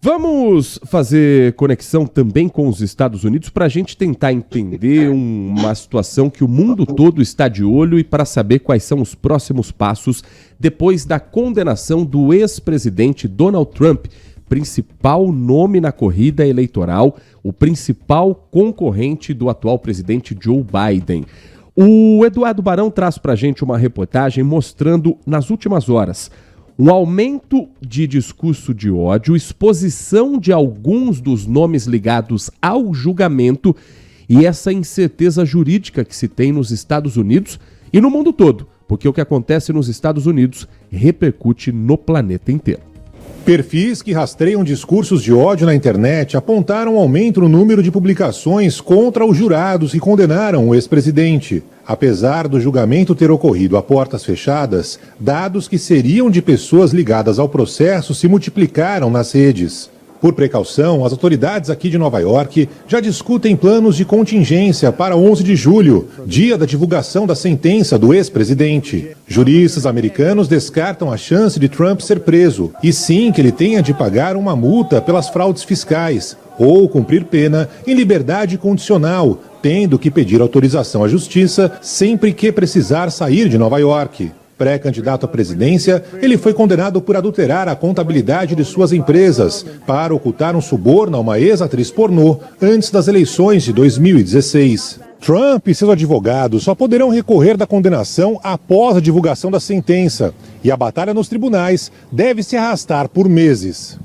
Vamos fazer conexão também com os Estados Unidos para a gente tentar entender uma situação que o mundo todo está de olho e para saber quais são os próximos passos depois da condenação do ex-presidente Donald Trump, principal nome na corrida eleitoral, o principal concorrente do atual presidente Joe Biden. O Eduardo Barão traz para a gente uma reportagem mostrando, nas últimas horas, um aumento de discurso de ódio, exposição de alguns dos nomes ligados ao julgamento e essa incerteza jurídica que se tem nos Estados Unidos e no mundo todo, porque o que acontece nos Estados Unidos repercute no planeta inteiro. Perfis que rastreiam discursos de ódio na internet apontaram um aumento no número de publicações contra os jurados que condenaram o ex-presidente. Apesar do julgamento ter ocorrido a portas fechadas, dados que seriam de pessoas ligadas ao processo se multiplicaram nas redes. Por precaução, as autoridades aqui de Nova York já discutem planos de contingência para 11 de julho, dia da divulgação da sentença do ex-presidente. Juristas americanos descartam a chance de Trump ser preso, e sim que ele tenha de pagar uma multa pelas fraudes fiscais, ou cumprir pena em liberdade condicional, tendo que pedir autorização à justiça sempre que precisar sair de Nova York. Pré-candidato à presidência, ele foi condenado por adulterar a contabilidade de suas empresas para ocultar um suborno a uma ex-atriz pornô antes das eleições de 2016. Trump e seus advogados só poderão recorrer da condenação após a divulgação da sentença, e a batalha nos tribunais deve se arrastar por meses.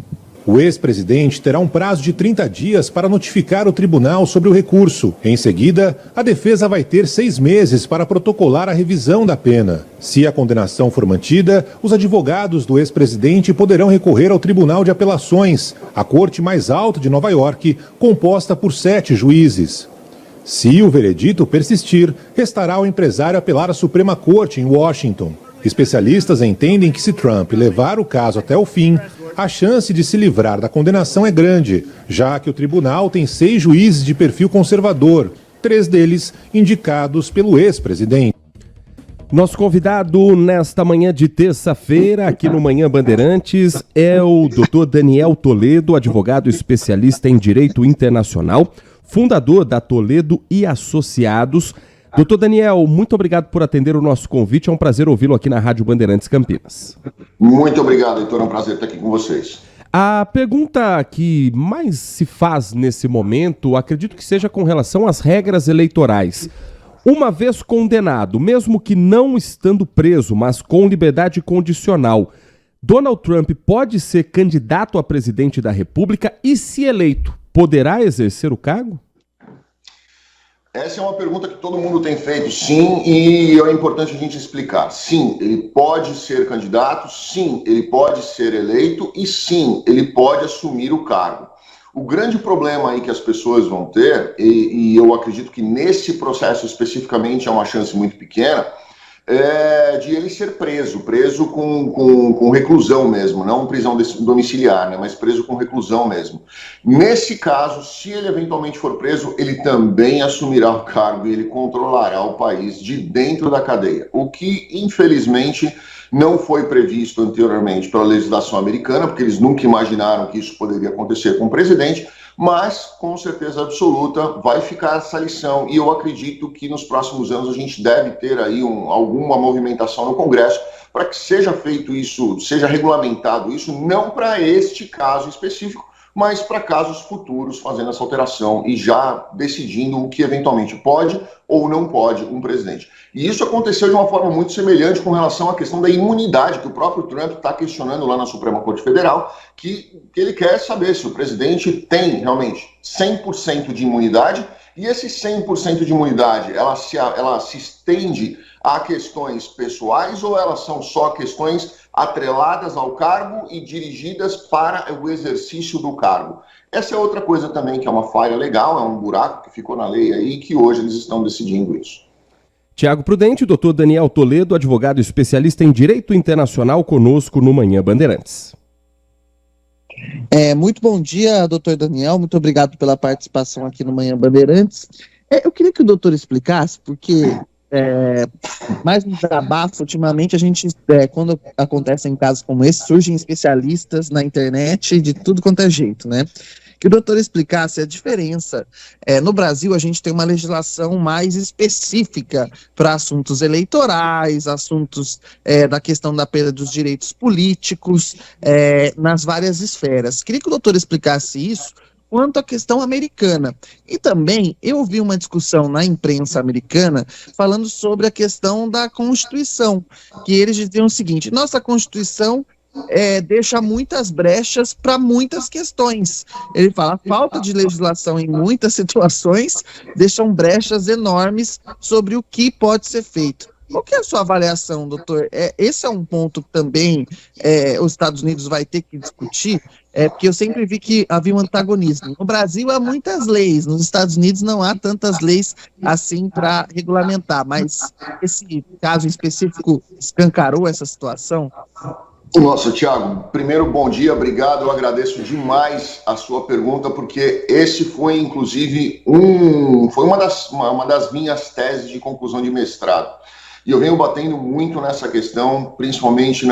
O ex-presidente terá um prazo de 30 dias para notificar o tribunal sobre o recurso. Em seguida, a defesa vai ter 6 meses para protocolar a revisão da pena. Se a condenação for mantida, os advogados do ex-presidente poderão recorrer ao Tribunal de Apelações, a corte mais alta de Nova York, composta por 7 juízes. Se o veredito persistir, restará ao empresário apelar à Suprema Corte em Washington. Especialistas entendem que se Trump levar o caso até o fim, a chance de se livrar da condenação é grande, já que o tribunal tem 6 juízes de perfil conservador, 3 deles indicados pelo ex-presidente. Nosso convidado nesta manhã de terça-feira, aqui no Manhã Bandeirantes, é o Dr. Daniel Toledo, advogado especialista em Direito Internacional, fundador da Toledo e Associados. Doutor Daniel, muito obrigado por atender o nosso convite. É um prazer ouvi-lo aqui na Rádio Bandeirantes Campinas. Muito obrigado, Heitor. É um prazer estar aqui com vocês. A pergunta que mais se faz nesse momento, acredito que seja com relação às regras eleitorais. Uma vez condenado, mesmo que não estando preso, mas com liberdade condicional, Donald Trump pode ser candidato a presidente da República e, se eleito, poderá exercer o cargo? Essa é uma pergunta que todo mundo tem feito, sim, e é importante a gente explicar. Sim, ele pode ser candidato, sim, ele pode ser eleito e sim, ele pode assumir o cargo. O grande problema aí que as pessoas vão ter, e eu acredito que nesse processo especificamente é uma chance muito pequena, é de ele ser preso com reclusão mesmo, não prisão domiciliar, né, mas preso com reclusão mesmo. Nesse caso, se ele eventualmente for preso, ele também assumirá o cargo e ele controlará o país de dentro da cadeia, o que, infelizmente, não foi previsto anteriormente pela legislação americana, porque eles nunca imaginaram que isso poderia acontecer com o presidente, mas, com certeza absoluta, vai ficar essa lição, e eu acredito que nos próximos anos a gente deve ter aí alguma movimentação no Congresso para que seja feito isso, seja regulamentado isso, não para este caso específico, mas para casos futuros, fazendo essa alteração e já decidindo o que eventualmente pode ou não pode um presidente. E isso aconteceu de uma forma muito semelhante com relação à questão da imunidade, que o próprio Trump está questionando lá na Suprema Corte Federal, que ele quer saber se o presidente tem realmente 100% de imunidade, e esse 100% de imunidade, ela se estende a questões pessoais ou elas são só questões atreladas ao cargo e dirigidas para o exercício do cargo? Essa é outra coisa também que é uma falha legal, é um buraco que ficou na lei aí, que hoje eles estão decidindo isso. Tiago Prudente, doutor Daniel Toledo, advogado especialista em Direito Internacional, conosco no Manhã Bandeirantes. Muito bom dia, doutor Daniel, muito obrigado pela participação aqui no Manhã Bandeirantes. Eu queria que o doutor explicasse, porque mais um desabafo. Ultimamente, a gente, quando acontecem casos como esse, surgem especialistas na internet de tudo quanto é jeito, né? Que o doutor explicasse a diferença. No Brasil, a gente tem uma legislação mais específica para assuntos eleitorais, assuntos da questão da perda dos direitos políticos, nas várias esferas. Queria que o doutor explicasse isso quanto à questão americana. E também eu vi uma discussão na imprensa americana falando sobre a questão da Constituição, que eles diziam o seguinte: nossa Constituição deixa muitas brechas para muitas questões. Ele fala, a falta de legislação em muitas situações deixam brechas enormes sobre o que pode ser feito. Qual que é a sua avaliação, doutor? Esse é um ponto que também os Estados Unidos vai ter que discutir, porque eu sempre vi que havia um antagonismo. No Brasil há muitas leis, nos Estados Unidos não há tantas leis assim para regulamentar, mas esse caso em específico escancarou essa situação? Nossa, Thiago, primeiro, bom dia, obrigado, eu agradeço demais a sua pergunta, porque esse foi, inclusive, uma das minhas teses de conclusão de mestrado. E eu venho batendo muito nessa questão, principalmente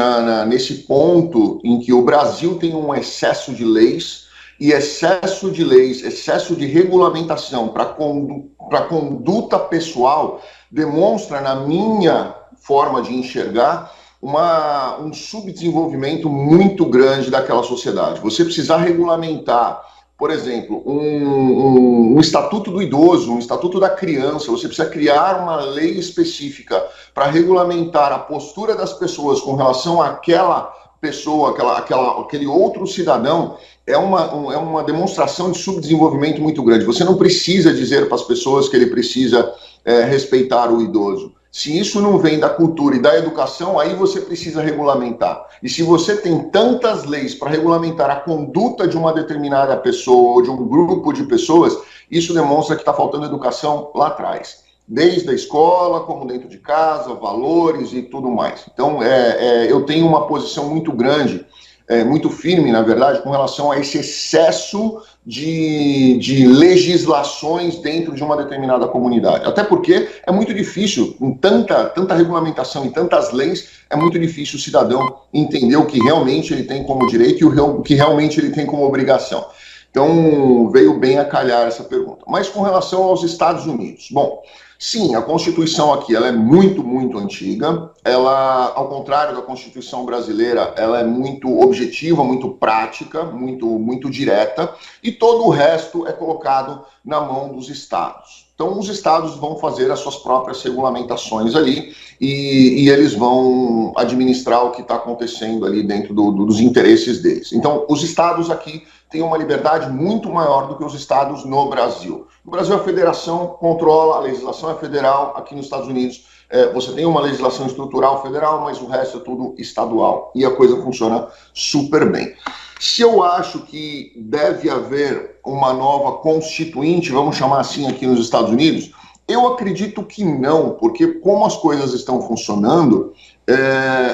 nesse ponto em que o Brasil tem um excesso de leis, e excesso de leis, excesso de regulamentação para conduta pessoal, demonstra, na minha forma de enxergar, um subdesenvolvimento muito grande daquela sociedade. Você precisar regulamentar, por exemplo, um estatuto do idoso, um estatuto da criança, você precisa criar uma lei específica para regulamentar a postura das pessoas com relação àquela pessoa, aquele outro cidadão, é uma demonstração de subdesenvolvimento muito grande. Você não precisa dizer para as pessoas que ele precisa respeitar o idoso. Se isso não vem da cultura e da educação, aí você precisa regulamentar. E se você tem tantas leis para regulamentar a conduta de uma determinada pessoa ou de um grupo de pessoas, isso demonstra que está faltando educação lá atrás. Desde a escola, como dentro de casa, valores e tudo mais. Então, eu tenho uma posição muito grande, muito firme, na verdade, com relação a esse excesso de legislações dentro de uma determinada comunidade. Até porque é muito difícil, com tanta regulamentação e tantas leis, é muito difícil o cidadão entender o que realmente ele tem como direito e o que realmente ele tem como obrigação. Então, veio bem a calhar essa pergunta. Mas com relação aos Estados Unidos, bom, sim, a Constituição aqui ela é muito, muito antiga. Ela, ao contrário da Constituição brasileira, ela é muito objetiva, muito prática, muito, muito direta, e todo o resto é colocado na mão dos estados. Então, os estados vão fazer as suas próprias regulamentações ali e eles vão administrar o que está acontecendo ali dentro dos interesses deles. Então, os estados aqui têm uma liberdade muito maior do que os estados no Brasil. No Brasil, a federação controla, a legislação é federal. Aqui nos Estados Unidos, você tem uma legislação estrutural federal, mas o resto é tudo estadual. E a coisa funciona super bem. Se eu acho que deve haver uma nova constituinte, vamos chamar assim aqui nos Estados Unidos, eu acredito que não, porque como as coisas estão funcionando,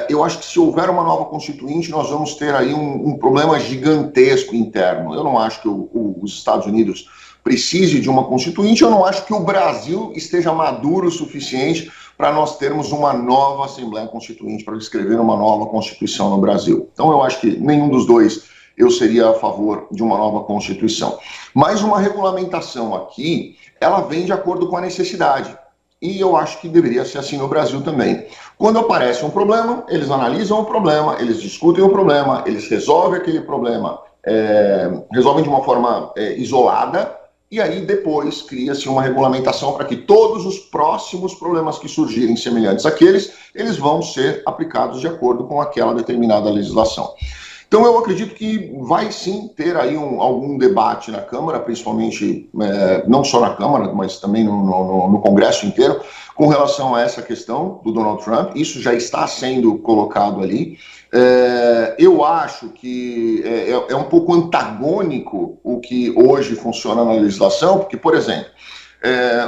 eu acho que se houver uma nova constituinte, nós vamos ter aí um problema gigantesco interno. Eu não acho que os Estados Unidos precise de uma constituinte, eu não acho que o Brasil esteja maduro o suficiente para nós termos uma nova Assembleia Constituinte, para escrever uma nova Constituição no Brasil. Então eu acho que nenhum dos dois eu seria a favor de uma nova Constituição. Mas uma regulamentação aqui, ela vem de acordo com a necessidade. E eu acho que deveria ser assim no Brasil também. Quando aparece um problema, eles analisam o problema, eles discutem o problema, eles resolvem aquele problema, resolvem de uma forma isolada, e aí depois cria-se uma regulamentação para que todos os próximos problemas que surgirem semelhantes àqueles, eles vão ser aplicados de acordo com aquela determinada legislação. Então eu acredito que vai sim ter aí algum debate na Câmara, principalmente, não só na Câmara, mas também no Congresso inteiro, com relação a essa questão do Donald Trump. Isso já está sendo colocado ali. Eu acho que é um pouco antagônico o que hoje funciona na legislação, porque, por exemplo,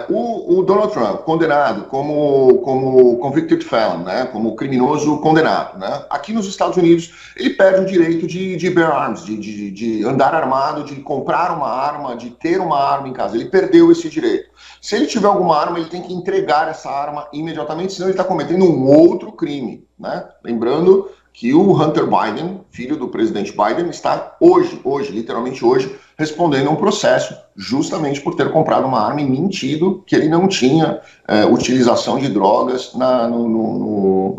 O Donald Trump, condenado como convicted felon, né, como criminoso condenado, né, aqui nos Estados Unidos, ele perde o direito de bear arms, de andar armado, de comprar uma arma, de ter uma arma em casa. Ele perdeu esse direito. Se ele tiver alguma arma, ele tem que entregar essa arma imediatamente, senão ele está cometendo um outro crime, né? Lembrando que o Hunter Biden, filho do presidente Biden, está hoje, literalmente hoje, respondendo a um processo justamente por ter comprado uma arma e mentido que ele não tinha utilização de drogas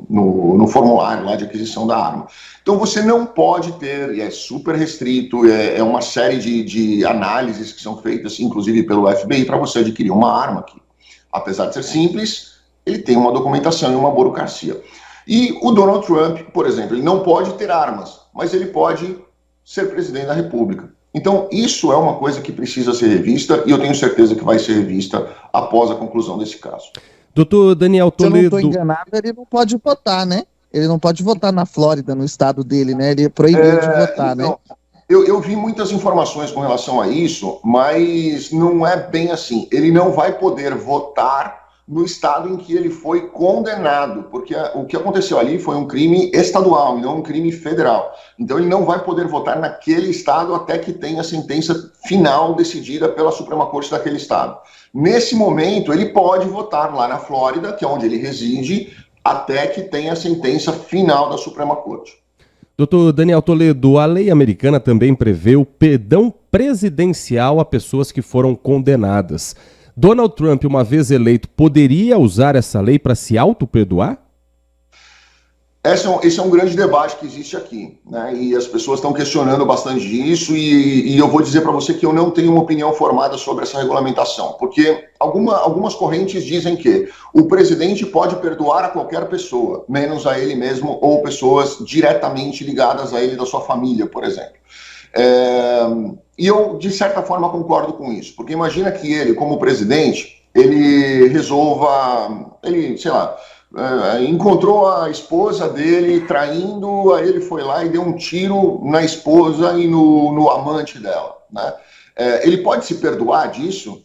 no formulário lá de aquisição da arma. Então você não pode ter, e é super restrito, é uma série de análises que são feitas, inclusive pelo FBI, para você adquirir uma arma que, apesar de ser simples, ele tem uma documentação e uma burocracia. E o Donald Trump, por exemplo, ele não pode ter armas, mas ele pode ser presidente da República. Então, isso é uma coisa que precisa ser revista e eu tenho certeza que vai ser revista após a conclusão desse caso. Doutor Daniel Toledo... Se eu não estou enganado, ele não pode votar, né? Ele não pode votar na Flórida, no estado dele, né? Ele é proibido de votar, então, né? Eu vi muitas informações com relação a isso, mas não é bem assim. Ele não vai poder votar no estado em que ele foi condenado, porque o que aconteceu ali foi um crime estadual e não um crime federal. Então ele não vai poder votar naquele estado até que tenha a sentença final decidida pela Suprema Corte daquele estado. Nesse momento, ele pode votar lá na Flórida, que é onde ele reside, até que tenha a sentença final da Suprema Corte. Doutor Daniel Toledo, a lei americana também prevê o perdão presidencial a pessoas que foram condenadas. Donald Trump, uma vez eleito, poderia usar essa lei para se auto-perdoar? Esse é um grande debate que existe aqui, né? E as pessoas estão questionando bastante disso e eu vou dizer para você que eu não tenho uma opinião formada sobre essa regulamentação, porque algumas correntes dizem que o presidente pode perdoar a qualquer pessoa, menos a ele mesmo ou pessoas diretamente ligadas a ele da sua família, por exemplo. E eu, de certa forma, concordo com isso, porque imagina que ele, como presidente, ele resolva, sei lá, encontrou a esposa dele traindo, aí ele foi lá e deu um tiro na esposa e no amante dela, né? Ele pode se perdoar disso?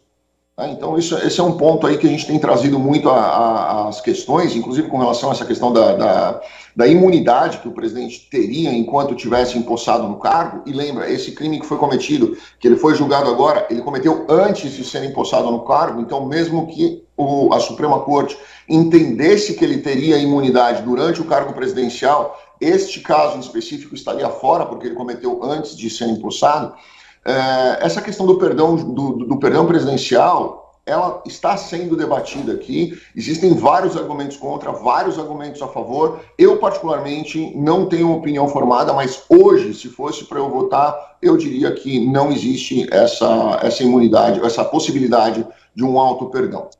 Então esse é um ponto aí que a gente tem trazido muito as questões, inclusive com relação a essa questão da imunidade que o presidente teria enquanto tivesse empossado no cargo. E lembra, esse crime que foi cometido, que ele foi julgado agora, ele cometeu antes de ser empossado no cargo. Então mesmo que a Suprema Corte entendesse que ele teria imunidade durante o cargo presidencial, este caso em específico estaria fora porque ele cometeu antes de ser empossado. Essa questão do perdão presidencial, ela está sendo debatida aqui. Existem vários argumentos contra, vários argumentos a favor. Eu, particularmente, não tenho uma opinião formada, mas hoje, se fosse para eu votar, eu diria que não existe essa imunidade, essa possibilidade de um auto-perdão.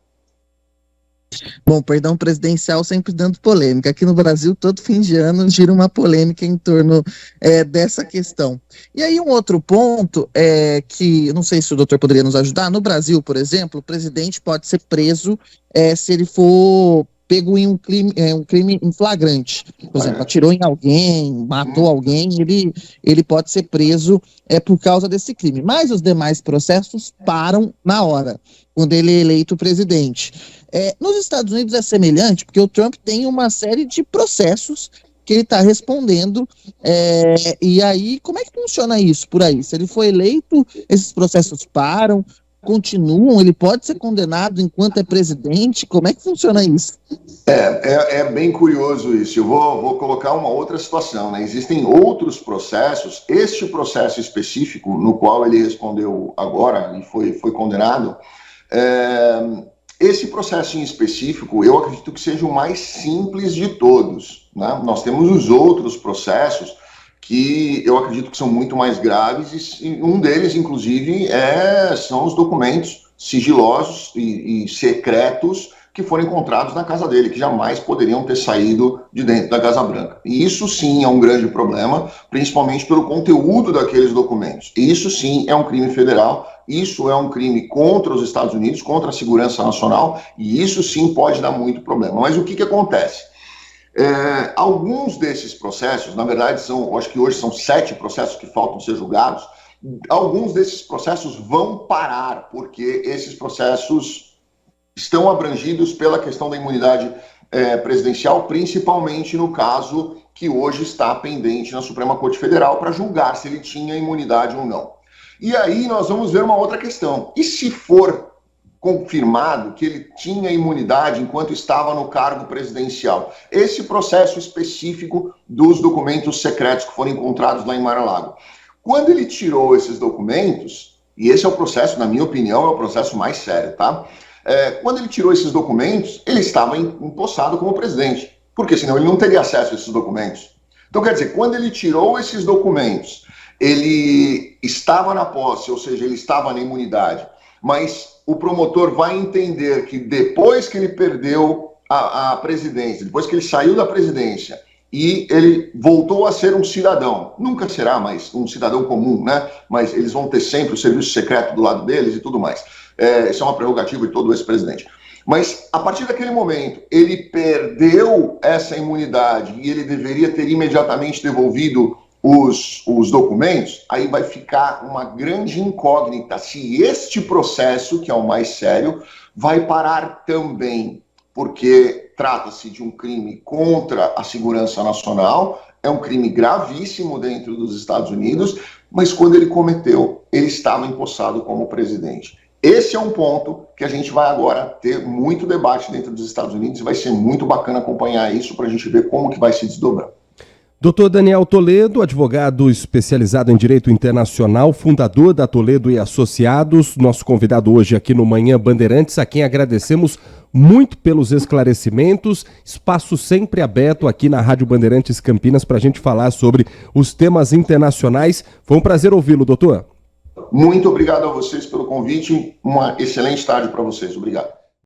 Bom, perdão presidencial sempre dando polêmica. Aqui no Brasil, todo fim de ano gira uma polêmica em torno dessa questão. E aí um outro ponto que, não sei se o doutor poderia nos ajudar, no Brasil, por exemplo, o presidente pode ser preso se ele for pego em um crime em flagrante. Por exemplo, atirou em alguém, matou alguém, ele pode ser preso por causa desse crime. Mas os demais processos param na hora, quando ele é eleito presidente. Nos Estados Unidos é semelhante, porque o Trump tem uma série de processos que ele está respondendo, e aí, como é que funciona isso por aí? Se ele for eleito, esses processos param, continuam, ele pode ser condenado enquanto é presidente? Como é que funciona isso? É bem curioso isso. Eu vou colocar uma outra situação, né? Existem outros processos. Este processo específico, no qual ele respondeu agora e foi condenado, esse processo em específico, eu acredito que seja o mais simples de todos, né? Nós temos os outros processos que eu acredito que são muito mais graves, e um deles, inclusive, são os documentos sigilosos e secretos que foram encontrados na casa dele, que jamais poderiam ter saído de dentro da Casa Branca. E isso sim é um grande problema, principalmente pelo conteúdo daqueles documentos. Isso sim é um crime federal, isso é um crime contra os Estados Unidos, contra a segurança nacional, e isso sim pode dar muito problema. Mas o que acontece? Alguns desses processos, na verdade, eu acho que hoje são 7 processos que faltam ser julgados. alguns desses processos vão parar, porque esses processos estão abrangidos pela questão da imunidade presidencial, principalmente no caso que hoje está pendente na Suprema Corte Federal para julgar se ele tinha imunidade ou não. E aí nós vamos ver uma outra questão. E se for confirmado que ele tinha imunidade enquanto estava no cargo presidencial? Esse processo específico dos documentos secretos que foram encontrados lá em Mar-a-Lago. Quando ele tirou esses documentos, e esse é o processo, na minha opinião, é o processo mais sério, tá? Quando ele tirou esses documentos, ele estava empossado como presidente, porque senão ele não teria acesso a esses documentos. Então, quer dizer, quando ele tirou esses documentos, ele estava na posse, ou seja, ele estava na imunidade, mas o promotor vai entender que depois que ele perdeu a presidência, depois que ele saiu da presidência e ele voltou a ser um cidadão, nunca será mais um cidadão comum, né? Mas eles vão ter sempre o serviço secreto do lado deles e tudo mais. Isso é uma prerrogativa de todo ex-presidente. Mas a partir daquele momento, ele perdeu essa imunidade e ele deveria ter imediatamente devolvido os documentos, aí vai ficar uma grande incógnita se este processo, que é o mais sério, vai parar também, porque trata-se de um crime contra a segurança nacional, é um crime gravíssimo dentro dos Estados Unidos, mas quando ele cometeu, ele estava empossado como presidente. Esse é um ponto que a gente vai agora ter muito debate dentro dos Estados Unidos e vai ser muito bacana acompanhar isso para a gente ver como que vai se desdobrar. Dr. Daniel Toledo, advogado especializado em Direito Internacional, fundador da Toledo e Associados, nosso convidado hoje aqui no Manhã Bandeirantes, a quem agradecemos muito pelos esclarecimentos, espaço sempre aberto aqui na Rádio Bandeirantes Campinas para a gente falar sobre os temas internacionais. Foi um prazer ouvi-lo, doutor. Muito obrigado a vocês pelo convite, uma excelente tarde para vocês, obrigado.